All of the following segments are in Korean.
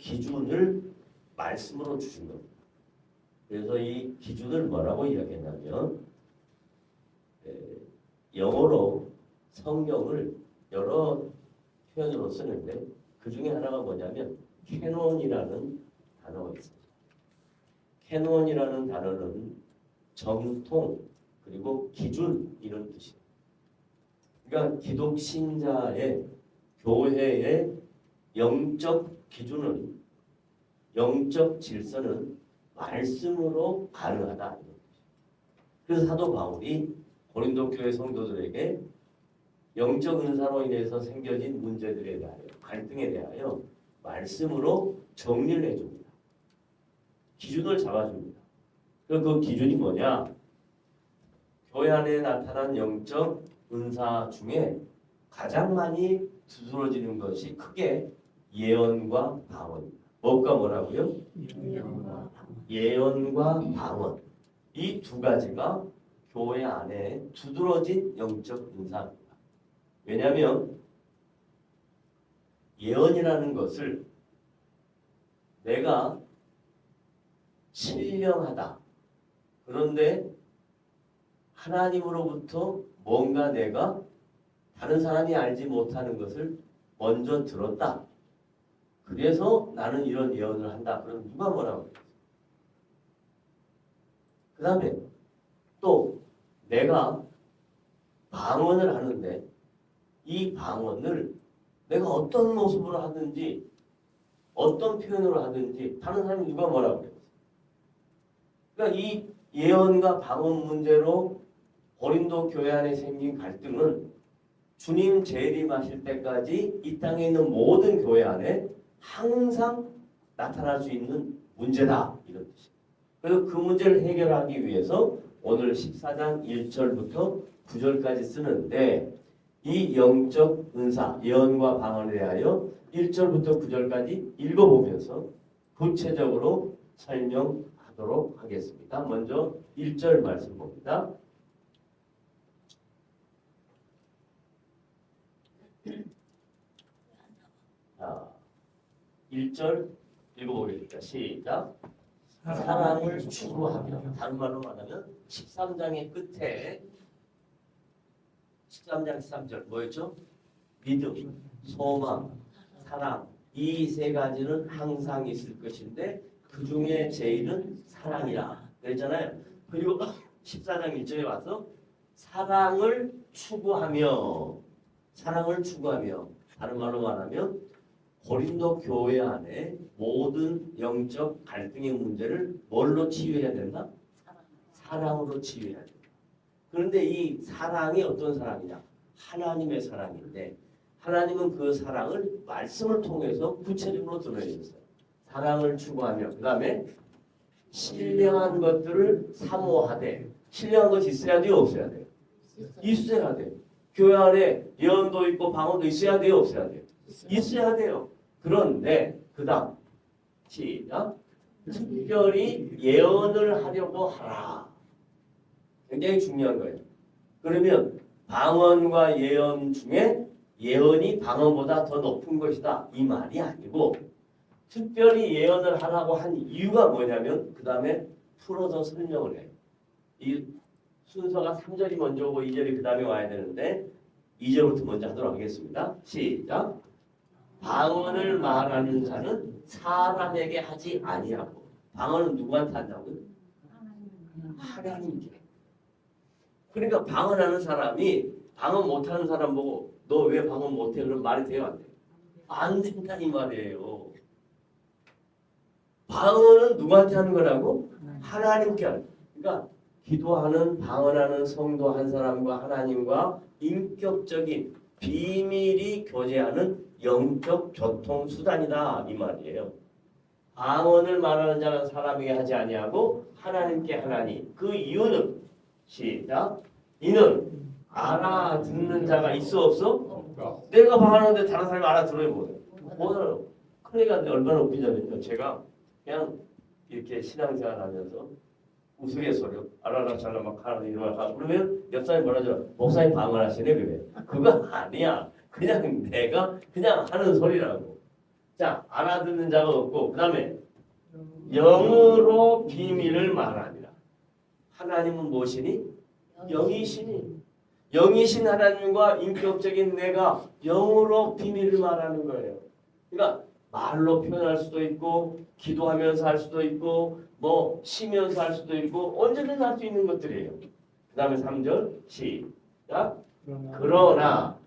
기준을 말씀으로 주신 겁니다. 그래서 이 기준을 뭐라고 이야기했냐면 영어로 성경을 여러 표현으로 쓰는데 그 중에 하나가 뭐냐면 캐논이라는 단어가 있습니다. 캐논이라는 단어는 정통 그리고 기준 이런 뜻이에요. 그러니까 기독 신자의 교회의 영적 기준은 영적 질서는 말씀으로 가능하다. 그래서 사도 바울이 고린도 교회 성도들에게 영적 은사로 인해서 생겨진 문제들에 대하여 갈등에 대하여 말씀으로 정리를 해줍니다. 기준을 잡아줍니다. 그 기준이 뭐냐? 교회 안에 나타난 영적 은사 중에 가장 많이 두드러지는 것이 크게 예언과 방언입니다. 뭐가 뭐라고요? 예언과 방언. 이 두 가지가 교회 안에 두드러진 영적 은사입니다. 왜냐하면 예언이라는 것을 내가 신령하다. 그런데 하나님으로부터 뭔가 내가 다른 사람이 알지 못하는 것을 먼저 들었다. 그래서 나는 이런 예언을 한다. 그럼 누가 뭐라고 그랬어? 그 다음에 또 내가 방언을 하는데 이 방언을 내가 어떤 모습으로 하든지 어떤 표현으로 하든지 다른 사람이 누가 뭐라고 그랬어? 그러니까 이 예언과 방언 문제로 고린도 교회 안에 생긴 갈등은 주님 재림하실 때까지 이 땅에 있는 모든 교회 안에 항상 나타날 수 있는 문제다. 이런 뜻이에요. 그래서 그 문제를 해결하기 위해서 오늘 14장 1절부터 9절까지 쓰는데 이 영적 은사, 예언과 방언에 대하여 1절부터 9절까지 읽어보면서 구체적으로 설명하도록 하겠습니다. 먼저 1절 말씀 봅니다. 자, 1절 읽어보겠습니다. 시작. 사랑을 추구하며, 다른 말로 말하면 13장의 끝에 13장 13절 뭐였죠? 믿음, 소망, 사랑 이 세 가지는 항상 있을 것인데 그 중에 제일은 사랑이라 그랬잖아요. 그리고 14장 1절에 와서 사랑을 추구하며 다른 말로 말하면 고린도 교회 안에 모든 영적 갈등의 문제를 뭘로 치유해야 된다? 사랑으로 치유해야 된다. 그런데 이 사랑이 어떤 사랑이냐? 하나님의 사랑인데 하나님은 그 사랑을 말씀을 통해서 구체적으로 드러내셨어요. 사랑을 추구하며 그 다음에 신령한 것들을 사모하되 신령한 것이 있어야 돼요? 없어야 돼요? 있어야 돼요. 교회 안에 예언도 있고 방언도 있어야 돼요? 없어야 돼요? 있어야 돼요. 그런데 그 다음 시작. 특별히 예언을 하려고 하라. 굉장히 중요한 거예요. 그러면 방언과 예언 중에 예언이 방언보다 더 높은 것이다. 이 말이 아니고 특별히 예언을 하라고 한 이유가 뭐냐면 그 다음에 풀어서 설명을 해요. 이 순서가 3절이 먼저 오고 2절이 그 다음에 와야 되는데 2절부터 먼저 하도록 하겠습니다. 시작. 방언을 말하는 자는 사람에게 하지 아니하고 방언은 누구한테 한다고요? 하나님께. 그러니까 방언하는 사람이 방언 못하는 사람 보고 너 왜 방언 못해? 그런 말이 돼요? 안 돼요? 안 된다 이 말이에요. 방언은 누구한테 하는 거라고? 하나님께 하는. 그러니까 기도하는 방언하는 성도 한 사람과 하나님과 인격적인 비밀이 교제하는 영적 교통수단이다 이 말이에요. 방언을 말하는 자는 사람에게 하지 아니하고 하나님께 하나니. 그 이유는 시작. 이는 알아듣는 자가 있어 없어? 내가 방언하는데 다른 사람이 알아들어요 뭐예요? 오늘 그러니까 얼마나 웃기냐면요. 제가 그냥 이렇게 신앙생활하면서 우스갯소리로 알아라잘라 막 하는 이런 말 그러면 옆사람이 뭐라 하죠? 목사님 방언하시네 그래. 그거 아니야. 그냥 내가 그냥 하는 소리라고. 자, 알아듣는 자가 없고 그 다음에 영으로 비밀을 말하니라. 하나님은 무엇이니? 영이시니. 영이신 하나님과 인격적인 내가 영으로 비밀을 말하는 거예요. 그러니까 말로 표현할 수도 있고 기도하면서 할 수도 있고 뭐 쉬면서 할 수도 있고 언제든 할 수 있는 것들이에요. 그 다음에 3절 시작. 그러나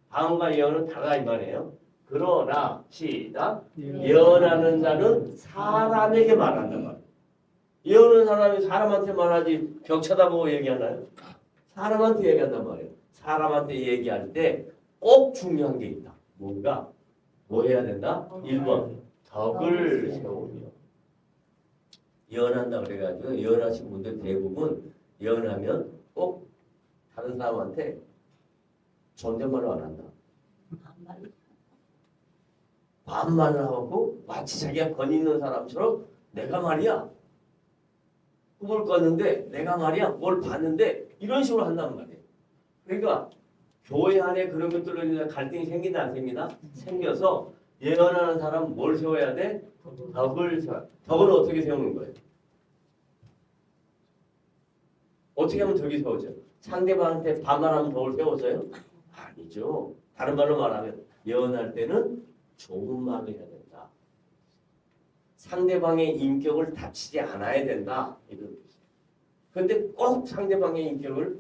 방언과 예언은 다르다 이 말이에요. 그러나 시작. 예언하는 자는 사람에게 말한단 말이에요. 예언하는 사람이 사람한테 말하지 벽 쳐다보고 얘기하나요? 사람한테 얘기한단 말이에요. 사람한테 얘기할 때 꼭 중요한 게 있다. 뭔가 뭐 해야 된다? 1번 덕을 세우며. 예언한다 그래가지고 예언하신 분들 대부분 예언하면 꼭 다른 사람한테 존댓말을 안 한다. 반말을 하고 마치 자기가 권 있는 사람처럼 내가 말이야 꿈을 꿨는데 내가 말이야 뭘 봤는데 이런 식으로 한단 말이에요. 그러니까 교회 안에 그런 것들로 인해 갈등이 생긴다 안 생기나? 생겨서 예언하는 사람은 뭘 세워야 돼? 덕을 세워. 덕은 어떻게 세우는 거예요? 어떻게 하면 덕이 세워져요? 상대방한테 반말하면 덕을 세워져요? 아니죠. 다른 말로 말하면 예언할 때는 좋은 말을 해야 된다. 상대방의 인격을 다치지 않아야 된다. 이런 뜻이에요. 그런데 꼭 상대방의 인격을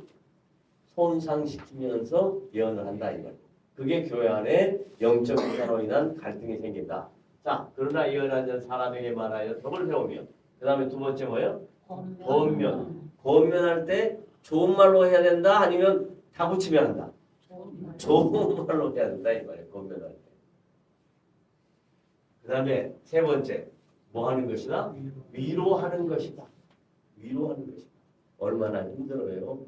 손상시키면서 예언을 한다 이 말이에요. 그게 교회 안에 영적 분야로 인한 갈등이 생긴다. 자, 그러나 예언하는 사람에게 말하여 덕을 세우며 그 다음에 두 번째 뭐예요? 권면. 권면할 때 좋은 말로 해야 된다 아니면 다 붙이면 한다? 좋은 말로 해야 된다 이 말이에요. 권면할 때. 그 다음에 세 번째 뭐 하는 것이다? 위로하는 것이다. 위로하는 것이다. 얼마나 힘들어요.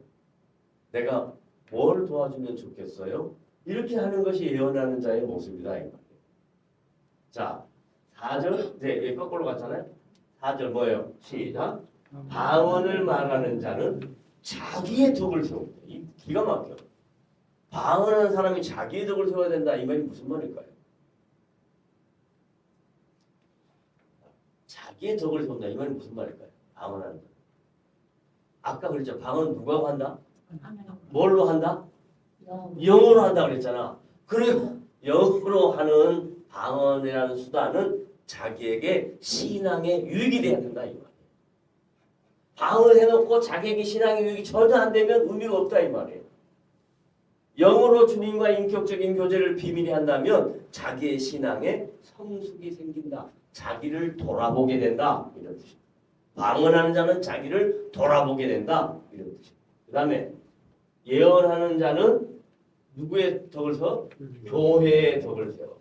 내가 뭘 도와주면 좋겠어요? 이렇게 하는 것이 예언하는 자의 모습이다 이 말이에요. 자, 4절 이제 거꾸로 갔잖아요. 4절 뭐예요? 시작. 방언을 말하는 자는 자기의 덕을 세운다. 이 기가 막혀. 방언하는 사람이 자기의 덕을 세워야 된다. 이 말이 무슨 말일까요? 자기의 덕을 세운다. 이 말이 무슨 말일까요? 방언하는 자. 아까 그랬죠. 방언은 누가 한다? 뭘로 한다? 영어로 한다 그랬잖아. 그리고 영어로 하는 방언이라는 수단은 자기에게 신앙에 유익이 돼야 된다 이 말이에요. 방언을 해놓고 자기에게 신앙에 유익이 전혀 안 되면 의미가 없다 이 말이에요. 영어로 주님과 인격적인 교제를 비밀히 한다면 자기의 신앙에 성숙이 생긴다. 자기를 돌아보게 된다 이런 뜻입니다. 방언하는 자는 자기를 돌아보게 된다 이런 뜻입니다. 그 다음에 예언하는 자는 누구의 덕을 세워? 교회의 덕을 세워.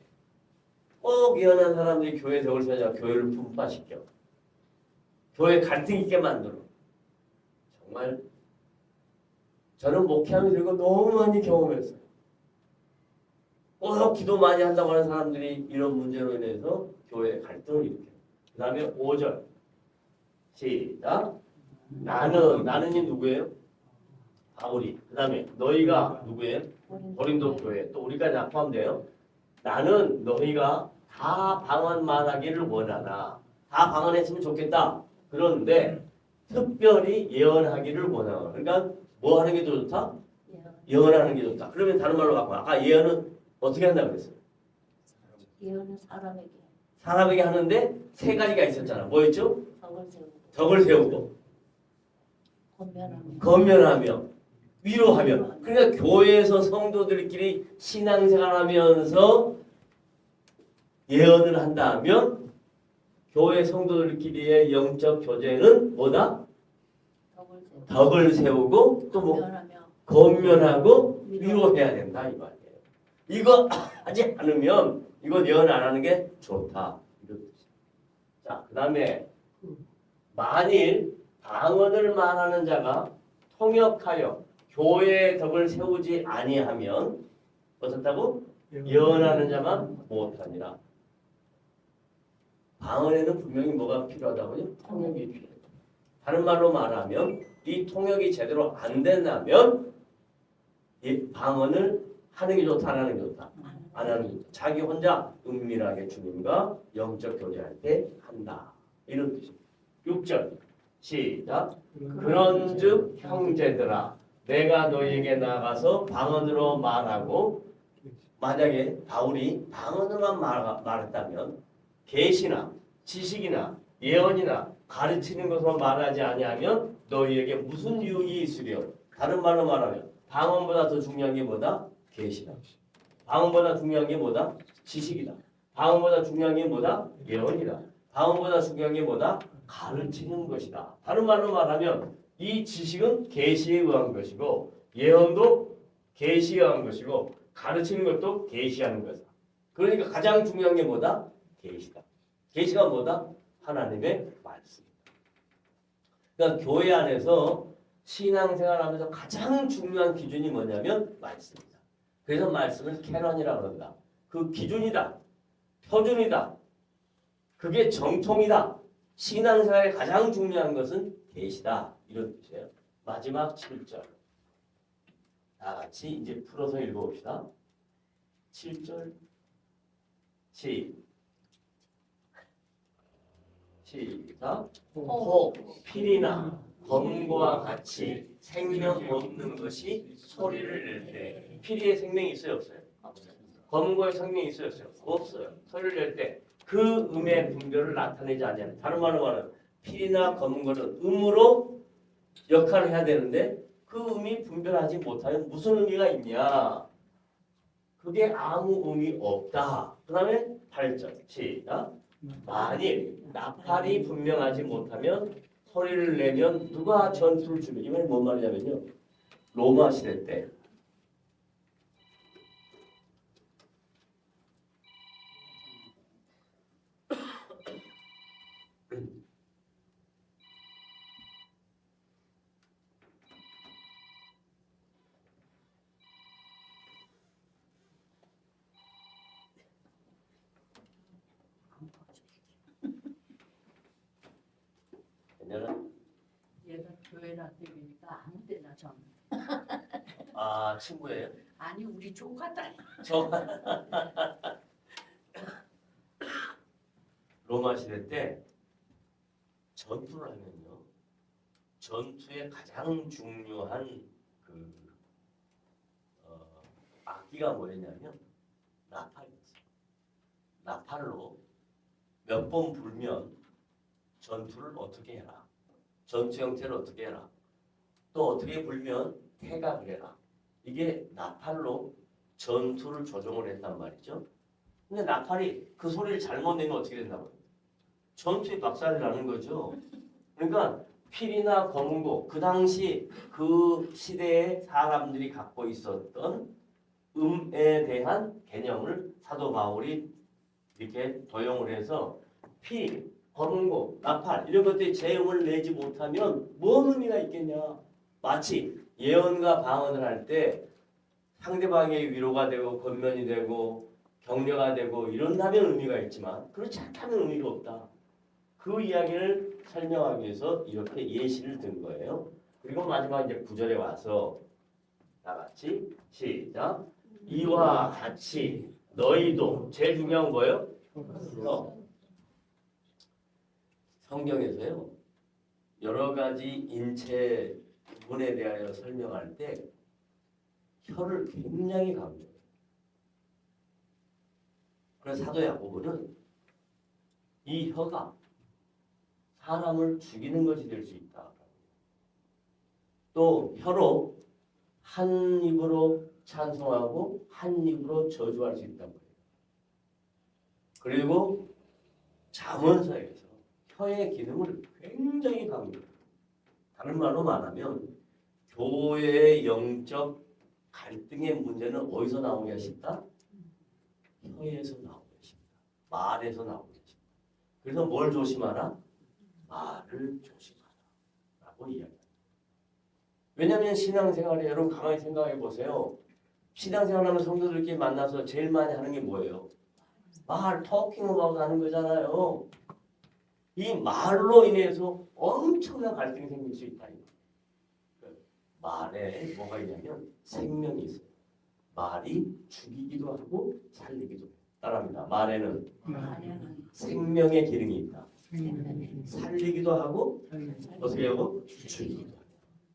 꼭 예언하는 사람들이 교회의 덕을 세워야 교회를 분파시켜. 교회 갈등 있게 만들어. 정말 저는 목회하면서 이거 너무 많이 경험했어요. 꼭 기도 많이 한다고 하는 사람들이 이런 문제로 인해서 교회의 갈등을 일으켜요. 그 다음에 5절 시작. 나는이 누구예요? 바울이. 그 다음에 너희가 누구예요? 고린도 교회. 또 우리까지 다 포함돼요. 나는 너희가 다 방언만 하기를 원하나. 다 방언했으면 좋겠다. 그런데 특별히 예언하기를 원하나. 그러니까 뭐 하는 게 더 좋다? 예언하는 게 좋다. 그러면 다른 말로 바꿔. 아까 예언은 어떻게 한다고 그랬어요? 예언은 사람에게 하는데 세 가지가 있었잖아. 뭐였죠? 덕을 세우고 덕을 세우고 건면하며 위로하며. 그러니까 교회에서 성도들끼리 신앙생활하면서 예언을 한다면 교회 성도들끼리의 영적 교제는 뭐다? 덕을 세우고 또 뭐? 건면하고 위로해야 된다 이 말이에요. 이거 하지 않으면 이거 예언 안 하는 게 좋다. 자, 그 다음에 만일 방언을 말하는 자가 통역하여 교회의 덕을 세우지 아니하면 어떻다고? 예언하는 자만 못하니라. 방언에는 분명히 뭐가 필요하다고요? 통역이 필요해요. 다른 말로 말하면 이 통역이 제대로 안 된다면 이 방언을 하는 게 좋다, 안 하는 게 좋다? 안 하는 거죠. 자기 혼자 은밀하게 주님과 영적 교제할 때 한다. 이런 뜻입니다. 6절 시작. 그런즉 형제들아 내가 너희에게 나가서 방언으로 말하고 만약에 바울이 방언으로만 말했다면 계시나 지식이나 예언이나 가르치는 것으로 말하지 아니하면 너희에게 무슨 유익이 있으려. 다른 말로 말하면 방언보다 더 중요한 게 뭐다? 계시다. 방언보다 중요한 게 뭐다? 지식이다. 방언보다 중요한 게 뭐다? 예언이다. 방언보다 중요한 게 뭐다? 가르치는 것이다. 다른 말로 말하면 이 지식은 계시에 의한 것이고 예언도 계시에 의한 것이고 가르치는 것도 계시하는 것이다. 그러니까 가장 중요한 게 뭐다? 계시다. 계시가 뭐다? 하나님의 말씀이다. 그러니까 교회 안에서 신앙생활하면서 가장 중요한 기준이 뭐냐면 말씀이다. 그래서 말씀을 캐논이라고 그런다. 그 기준이다. 표준이다. 그게 정통이다. 신앙생활에 가장 중요한 것은 계시다. 이런 뜻이에요. 마지막 7절. 다 같이 이제 풀어서 읽어봅시다. 7절. 시작. 혹 필이나 검과 같이 생명 없는 것이 소리를 낼 때 필이에 생명이 있어요 없어요? 검거에 생명이 있어요 없어요? 없어요. 소리를 낼 때 그 음의 분별을 나타내지 않냐는 다른 말로 말하면 필이나 검거는 음으로 역할을 해야 되는데 그 음이 분별하지 못하면 무슨 의미가 있냐? 그게 아무 의미 없다. 그 다음에 8절 시작. 만일 나팔이 분명하지 못하면 소리를 내면 누가 전투를 주면 이번에 뭔 말이냐면요. 로마 시대 때 얘가 교회 놔두니까 아무 데나 전. 아 친구예요? 아니 우리 조카들. 저 로마 시대 때 전투를 하면요. 전투의 가장 중요한 그 악기가 뭐였냐면 나팔이었어요. 나팔로 몇 번 불면 전투를 어떻게 해라. 전투 형태를 어떻게 해라. 또 어떻게 불면 태각을 해라. 이게 나팔로 전투를 조종을 했단 말이죠. 근데 나팔이 그 소리를 잘못 내면 어떻게 된다고요? 전투에 박살이 나는 거죠. 그러니까 필이나 검은고 그 당시 그 시대의 사람들이 갖고 있었던 음에 대한 개념을 사도 바울이 이렇게 도용을 해서 필, 검은고, 나팔 이런 것들이 제음을 내지 못하면 뭔 의미가 있겠냐. 마치 예언과 방언을 할 때 상대방의 위로가 되고 권면이 되고 격려가 되고 이런다면 의미가 있지만 그렇지 않다면 의미가 없다. 그 이야기를 설명하기 위해서 이렇게 예시를 든 거예요. 그리고 마지막 이제 9절에 와서 다 같이 시작. 이와 같이 너희도 제일 중요한 거예요. 성경에서요. 여러 가지 인체 부분에 대하여 설명할 때 혀를 굉장히 강조해요. 그래서 사도 야고보는 이 혀가 사람을 죽이는 것이 될 수 있다. 또 혀로 한 입으로 찬송하고 한 입으로 저주할 수 있다고 해요. 그리고 잠언서에서 혀의 기능을 굉장히 강조해요. 다른 말로 말하면 교회의 영적 갈등의 문제는 어디서 나오냐 싶다? 혀에서 나오냐 싶다. 말에서 나오냐 싶다. 그래서 뭘 조심하라? 말을 조심하라 라고 이야기합니다. 왜냐하면 신앙생활에 여러분 가만히 생각해 보세요. 신앙생활하면 성도들끼리 만나서 제일 많이 하는 게 뭐예요? 말, 토킹업하고 하는 거잖아요. 이 말로 인해서 엄청난 갈등이 생길 수 있다. 말에 뭐가 있냐면 생명이 있어요. 말이 죽이기도 하고 살리기도 해요. 따라합니다. 말에는 말에는 생명의 기능이 있다. 생명의 살리기도 하고 어떻게 하고 죽이기도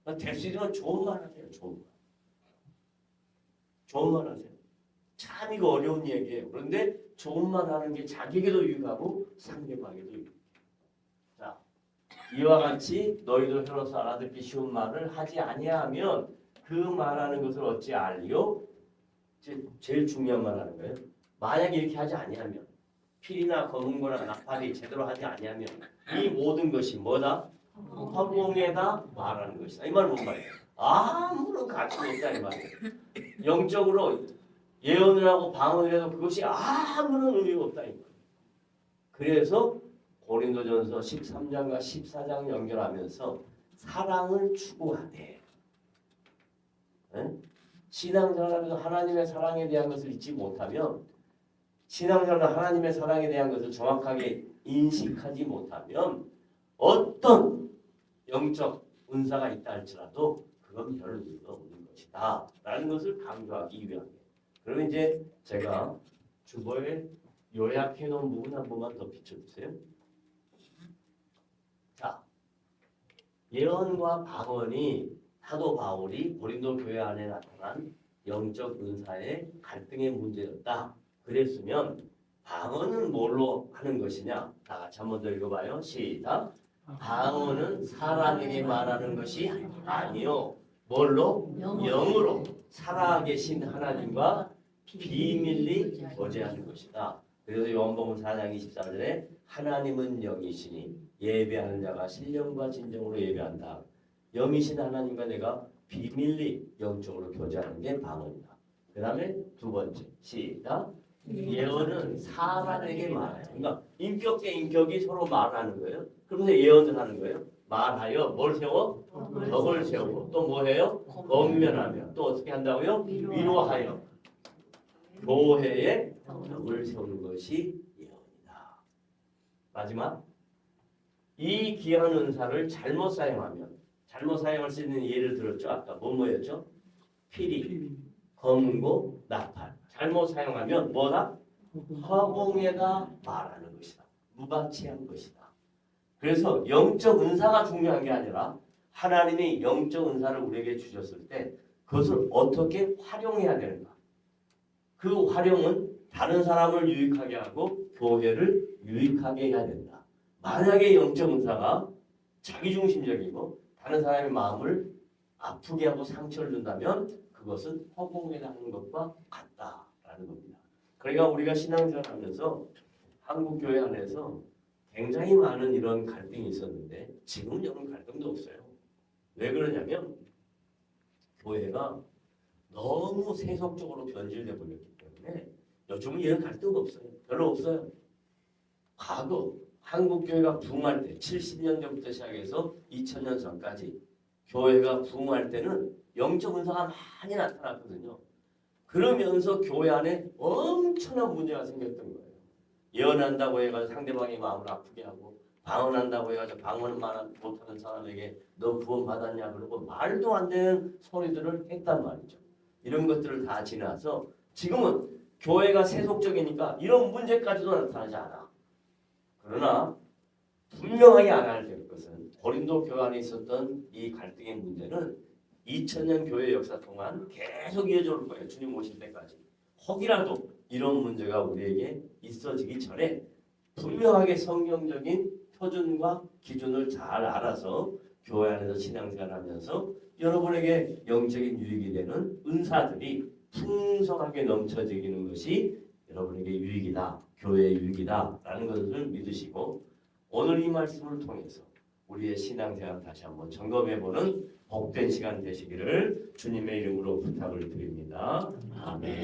하고. 될 수 있으면 좋은 말 하세요. 좋은 말. 좋은 말 하세요. 참 이거 어려운 얘기예요. 그런데 좋은 말 하는 게 자기에게도 유익하고 상대방에게도 유익해요. 자, 이와 같이 너희도 혀로서 알아듣기 쉬운 말을 하지 아니하면 그 말하는 것을 어찌 알리요? 제일 중요한 말 하는 거예요. 만약에 이렇게 하지 아니하면 필이나 검은 거나 나팔이 제대로 하지 아니하면 이 모든 것이 뭐다? 허공에다 말하는 것이다. 이 말은 뭔 말이에요? 아무런 가치가 없다 이 말이에요. 영적으로 예언을 하고 방언을 해도 그것이 아무런 의미가 없다 이 말이에요. 그래서 고린도전서 13장과 14장 연결하면서 사랑을 추구하되 신앙생활하면서 하나님의 사랑에 대한 것을 잊지 못하면 신앙생활과 하나님의 사랑에 대한 것을 정확하게 인식하지 못하면 어떤 영적 은사가 있다 할지라도 그건 별 의미가 없는 것이다 라는 것을 강조하기 위함이에요. 그러면 이제 제가 주보에 요약해 놓은 부분 한 번만 더 비춰주세요. 자, 예언과 방언이 사도 바울이 고린도 교회 안에 나타난 영적 은사의 갈등의 문제였다. 그랬으면 방언은 뭘로 하는 것이냐? 다 같이 한번 더 읽어봐요. 시작. 방언은 사람에게 말하는 것이 아니요. 뭘로? 영으로 살아계신 하나님과 비밀리 거제하는 것이다. 그래서 요한복음 4장 24절에 하나님은 영이시니 예배하는 자가 신령과 진정으로 예배한다. 영이신 하나님과 내가 비밀리 영적으로 교제하는 게 방언이다. 그 다음에 두 번째 시작. 예언은 사람에게 말해요. 그러니까 인격 대 인격이 서로 말하는 거예요. 그러면서 예언을 하는 거예요. 말하여 뭘 세워? 덕을 세우고 또 뭐해요? 권면하며 또 어떻게 한다고요? 위로하여 교회에 덕을 세우는 것이 예언이다. 마지막 이 귀한 은사를 잘못 사용할 수 있는 예를 들었죠. 아까 뭐였죠? 피리, 검고, 나팔. 잘못 사용하면 뭐다? 허공에다 말하는 것이다. 무가치한 것이다. 그래서 영적 은사가 중요한 게 아니라 하나님이 영적 은사를 우리에게 주셨을 때 그것을 어떻게 활용해야 되는가. 그 활용은 다른 사람을 유익하게 하고 교회를 유익하게 해야 된다. 만약에 영적 은사가 자기중심적이고 다른 사람의 마음을 아프게 하고 상처를 준다면 그것은 허공에 하는 것과 같다라는 겁니다. 그러니까 우리가 신앙생활하면서 한국 교회 안에서 굉장히 많은 이런 갈등이 있었는데 지금은 이런 갈등도 없어요. 왜 그러냐면 교회가 너무 세속적으로 변질돼 버렸기 때문에 요즘은 이런 갈등도 없어요. 별로 없어요. 과거 한국 교회가 부흥할 때 70년대부터 시작해서 2000년 전까지 교회가 부흥할 때는 영적 은사가 많이 나타났거든요. 그러면서 교회 안에 엄청난 문제가 생겼던 거예요. 예언한다고 해가지고 상대방의 마음을 아프게 하고 방언한다고 해가지고 방언 못하는 사람에게 너 구원 받았냐 그러고 말도 안 되는 소리들을 했단 말이죠. 이런 것들을 다 지나서 지금은 교회가 세속적이니까 이런 문제까지도 나타나지 않아. 그러나 분명하게 알아야 될 것은 고린도 교회 안에 있었던 이 갈등의 문제는 2000년 교회 역사 동안 계속 이어져 올 거예요. 주님 오실 때까지. 혹이라도 이런 문제가 우리에게 있어지기 전에 분명하게 성경적인 표준과 기준을 잘 알아서 교회 안에서 신앙생활하면서 여러분에게 영적인 유익이 되는 은사들이 풍성하게 넘쳐지는 것이 여러분에게 유익이다. 교회의 유익이다. 라는 것을 믿으시고 오늘 이 말씀을 통해서 우리의 신앙생활 다시 한번 점검해보는 복된 시간 되시기를 주님의 이름으로 부탁을 드립니다. 아멘.